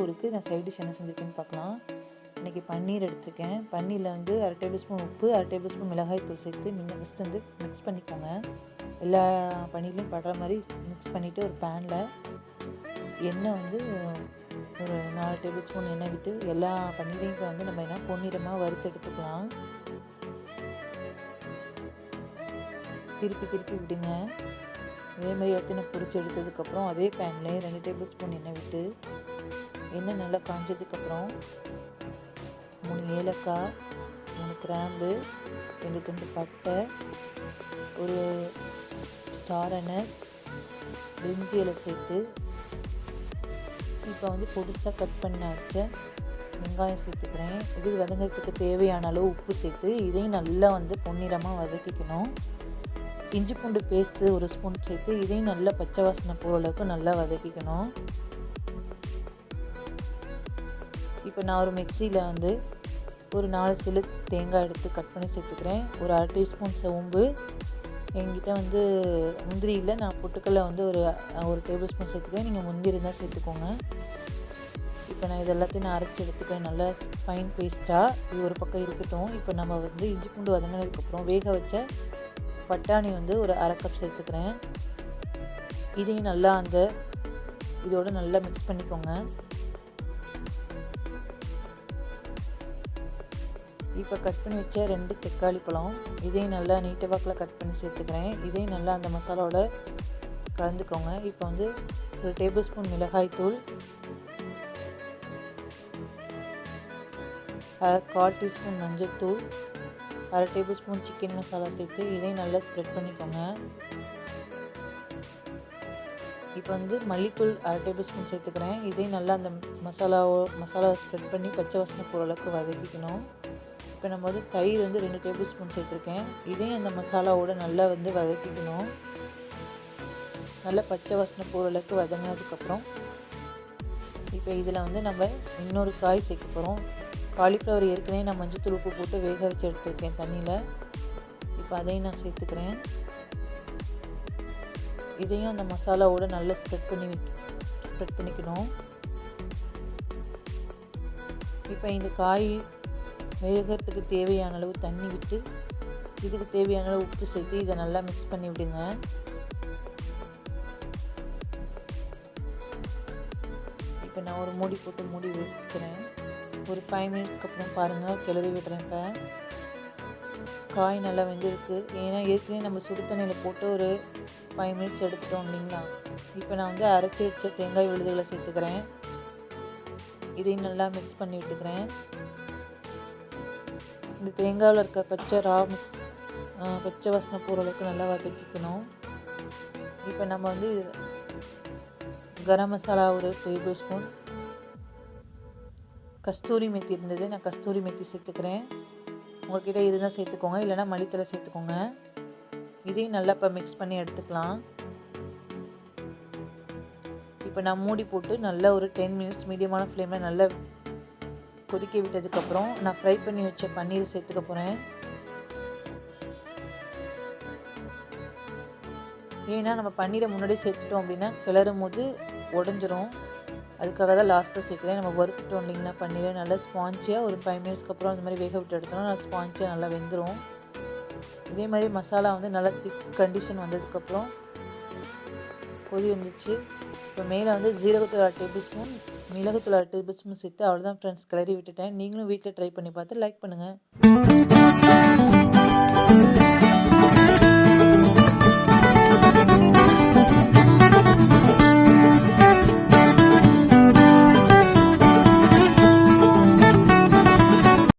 சோறுக்கு நான் side dish என்ன செஞ்சுருக்கேன்னு பார்க்கலாம். இன்றைக்கி பன்னீர் எடுத்திருக்கேன். பன்னீரில் வந்து 1/2 டேபிள் ஸ்பூன் உப்பு, 1/2 டேபிள் ஸ்பூன் மிளகாய் தூள் சேர்த்து ஃபஸ்ட்டு வந்து மிக்ஸ் பண்ணிக்கோங்க. எல்லா பன்னீர்லையும் படுற மாதிரி மிக்ஸ் பண்ணிவிட்டு ஒரு பேனில் எண்ணெய் வந்து ஒரு 4 டேபிள் ஸ்பூன் எண்ணெய் விட்டு எல்லா பன்னீரையும் இப்போ வந்து நம்ம என்ன பொன்னிறமாக வறுத்து எடுத்துக்கலாம். திருப்பி விடுங்க. அதே மாதிரி எடுத்து நான் பொரிச்சு எடுத்ததுக்கப்புறம் அதே பேனில் 2 டேபிள் ஸ்பூன் எண்ணெய் விட்டு எண்ணெய் நல்லா காஞ்சதுக்கப்புறம் 3 ஏலக்காய், 3 கிராம்பு, 2 துண்டு பட்டை, ஒரு ஸ்டார் அனஸ், பிரிஞ்சி இலை சேர்த்து இப்போ வந்து பொடிசாக கட் பண்ண வச்ச வெங்காயம் சேர்த்துக்கிறேன். இது வதங்கிறதுக்கு தேவையான அளவு உப்பு சேர்த்து இதையும் நல்லா வந்து பொன்னிறமாக வதக்கிக்கணும். இஞ்சி பூண்டு பேஸ்ட்டு 1 ஸ்பூன் சேர்த்து இதையும் நல்லா பச்சை வாசனை போகிற அளவுக்கு நல்லா வதக்கிக்கணும். இப்போ நான் ஒரு மிக்சியில் வந்து ஒரு 4 சில்லு தேங்காய் எடுத்து கட் பண்ணி சேர்த்துக்கிறேன். ஒரு 1/2 டீஸ்பூன் சோம்பு, என்கிட்ட வந்து முந்திரி இல்லை, நான் பொட்டுக்கல்ல வந்து ஒரு டேபிள் ஸ்பூன் சேர்த்துக்கிறேன். நீங்கள் முந்திரி இருந்தால் சேர்த்துக்கோங்க. இப்போ நான் இது எல்லாத்தையும் நான் அரைச்சி எடுத்துக்கிறேன் நல்லா ஃபைன் பேஸ்ட்டாக. இது ஒரு பக்கம் இருக்கட்டும். இப்போ நம்ம வந்து இஞ்சி பூண்டு வதங்கினதுக்கப்புறம் வேக வச்ச பட்டாணி வந்து ஒரு 1/2 கப் சேர்த்துக்கிறேன். இதையும் நல்லா இதோட நல்லா மிக்ஸ் பண்ணிக்கோங்க. இப்போ கட் பண்ணி வச்ச 2 தக்காளி பழம், இதையும் நல்லா நீட்ட வாக்கில் கட் பண்ணி சேர்த்துக்கிறேன். இதையும் நல்லா அந்த மசாலாவோட கலந்துக்கோங்க. இப்போ வந்து ஒரு டேபிள் ஸ்பூன் மிளகாய் தூள், 1/4 டீஸ்பூன் மஞ்சள் தூள், 1/2 டேபிள் ஸ்பூன் சிக்கன் மசாலா சேர்த்து இதையும் நல்லா ஸ்ப்ரெட் பண்ணிக்கோங்க. இப்போ வந்து மல்லித்தூள் 1/2 டேபிள் ஸ்பூன் சேர்த்துக்கிறேன். இதையும் நல்லா அந்த மசாலாவை ஸ்ப்ரெட் பண்ணி பச்சை வாசனை போகிற அளவுக்கு வதக்கிக்கணும். இப்போ நம்ம வந்து தயிர் வந்து 2 டேபிள் ஸ்பூன் சேர்த்துருக்கேன். இதையும் அந்த மசாலாவோட நல்லா வந்து வதக்கிக்கணும். நல்லா பச்சை வாசனை போகிற அளவுக்கு வதங்கினதுக்கப்புறம் இப்போ இதில் வந்து நம்ம இன்னொரு காய் சேர்க்க போகிறோம். காலிஃப்ளவர் ஏற்கனவே நான் மஞ்சள் உப்பு போட்டு வேக வச்சு எடுத்துருக்கேன் தண்ணியில். இப்போ அதையும் நான் சேர்த்துக்கிறேன். இதையும் அந்த மசாலாவோட நல்லா ஸ்ப்ரெட் பண்ணிக்கணும். இப்போ இந்த காய் வேகிறதுக்கு தேவையான அளவு தண்ணி விட்டு இதுக்கு தேவையான அளவு உப்பு சேர்த்து இதை நல்லா மிக்ஸ் பண்ணி விடுங்க. இப்போ நான் ஒரு மூடி போட்டு மூடி வச்சுக்கிறேன். ஒரு 5 மினிட்ஸ்க்கு அப்புறம் பாருங்கள், கிளறி விடுறேன். இப்போ காய் நல்லா வெந்திருக்கு. ஏன்னா ஏற்கனவே நம்ம சுடு தண்ணியில் போட்டு ஒரு 5 மினிட்ஸ் எடுத்துட்டோம் இல்லைங்களா. இப்போ நான் வந்து அரைச்சி வச்ச தேங்காய் விழுதுகளை சேர்த்துக்கிறேன். இதையும் நல்லா மிக்ஸ் பண்ணி விட்டுக்கிறேன். இந்த தேங்காயில் இருக்க பச்சை வாசனை போகிற அளவுக்கு நல்லா வதக்கிக்கணும். இப்போ நம்ம வந்து கரம் மசாலா ஒரு டேபிள் ஸ்பூன், கஸ்தூரி மெத்தி இருந்தது, நான் கஸ்தூரி மெத்தி சேர்த்துக்கிறேன். உங்கள்கிட்ட இருந்தால் சேர்த்துக்கோங்க, இல்லைனா மல்லித்தலை சேர்த்துக்கோங்க. இதையும் நல்லா இப்போ மிக்ஸ் பண்ணி எடுத்துக்கலாம். இப்போ நான் மூடி போட்டு நல்லா ஒரு 10 மினிட்ஸ் மீடியமான ஃப்ளேமில் நல்லா கொதிக்க விட்டதுக்கப்புறம் நான் ஃப்ரை பண்ணி வச்ச பன்னீர் சேர்த்துக்க போகிறேன். ஏன்னா நம்ம பன்னீரை முன்னாடியே சேர்த்துட்டோம் அப்படின்னா கிளறும் போது உடஞ்சிரும். அதுக்காக தான் லாஸ்ட்டில் சேர்க்குறேன். நம்ம வறுத்துட்டோம் இல்லைங்களா பன்னீரை, நல்லா ஸ்பாஞ்சியாக ஒரு 5 மினிட்ஸ்க்கு அப்புறம் அந்த மாதிரி வேக விட்டு எடுத்தோம்னா நல்லா ஸ்பாஞ்சியாக நல்லா வெந்துடும். இதே மாதிரி மசாலா வந்து நல்லா திக் கண்டிஷன் வந்ததுக்கப்புறம் கொதி வந்துச்சு. இப்போ மேலே வந்து ஜீரகத்தூள் 1/2 டேபிள் ஸ்பூன், மிளகுத்தூள் 1/2 டேபிள் ஸ்பூன் சேர்த்து அவ்வளோதான் ஃப்ரெண்ட்ஸ், கிளறி விட்டுட்டேன். நீங்களும் வீட்டில் ட்ரை பண்ணி பார்த்து லைக் பண்ணுங்கள்.